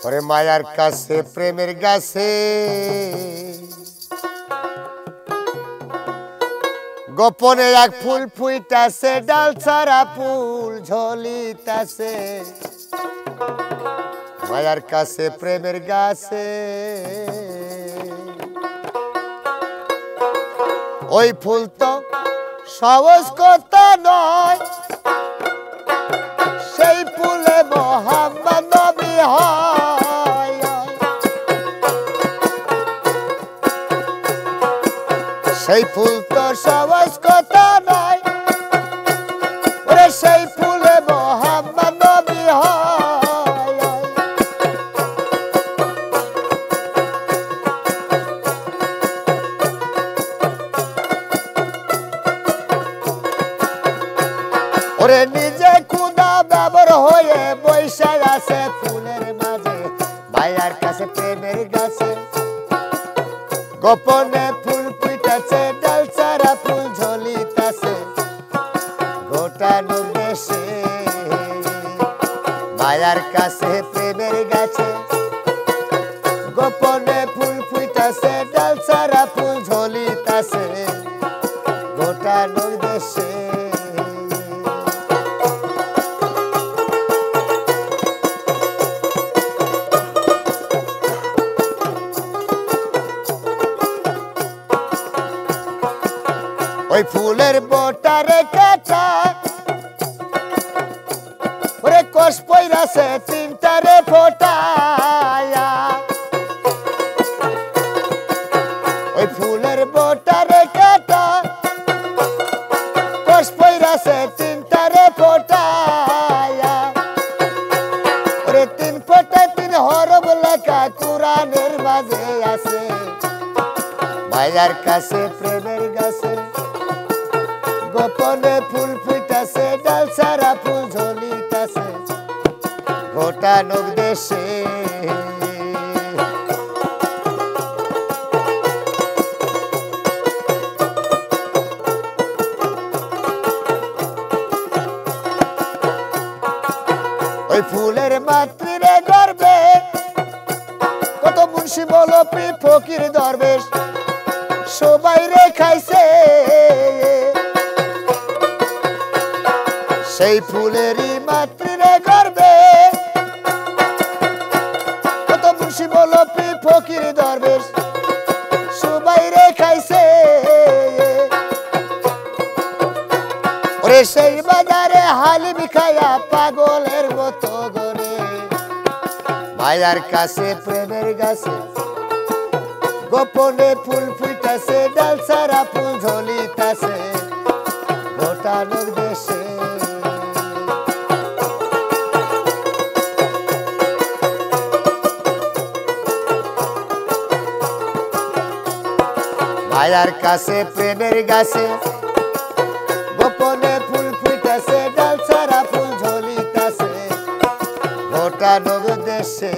ওরে মায়ার কাছে প্রেমের গাছে গোপনে এক ফুল ফুইতাছে, ডাল ছাড়া ফুল ঝলিতাছে। মায়ার কাছে প্রেমের গাছে ওই ফুল তো সহজ কথা নয়, সেই ফুলে মোহাম্মদ নবী হয়। সেই ফুল তো সহজ কথা নয়, ওরে সেই ফুলে মোহাম্মদ নবী হয়। ওরে নিজে খুদা ব্যবহার হয়ে বৈশা আছে ফুলের মাঝে, মায়ার কাছে প্রেমের গাছে গোপনে ফুল ফুইতাছে, ডাল ছাড়া ফুল ঝলিতাছে। গোটা দেশে মায়ার কাছে প্রেমের গাছে গোপনে ফুল ফুইতাছে, ডাল ছাড়া ফুল ঝলিতাছে। গোটা দেশে ওই ফুলের বোটারে কাটা ওরে কোষ পইরাছে তিনটারে ফোটায়া। ওই ফুলের বোটারে কাটা কোষ পইরাছে তিনটারে ফোটায়া। ওরে তিন ফোটায় তিন হরফ লেখা কুরআনের মাঝে আছে। মায়ার কাছে প্রেমের গাছে গোপনে ফুল ফুইতাছে, ডাল ছাড়া ফুল ঝলিতাছে। গোটা দেশে ওই ফুলের মাতৃরে গর্বে কত মুন্সি বলপি ফকির দরবেশ সবাই রে খাইছে। সেই ফুলেরই মাতৃরে গর্বে কত মুন্সি বলপি ফকির দরবেশ সবাই রে খাইছে। ওরে সেই বাজারে হালিম খায়া পাগলের মতো গরে, মায়ার কাছে প্রেমের গাছে গোপনে ফুল ফুইতাছে, ডাল ছাড়া ফুল ঝলিতাছে। গোটা দেশে মায়ার কাছে প্রেমের গাছে গোপনে ফুল ফুইতাছে, ডাল ছাড়া ফুল ঝলিতাছে। গোটা দেশে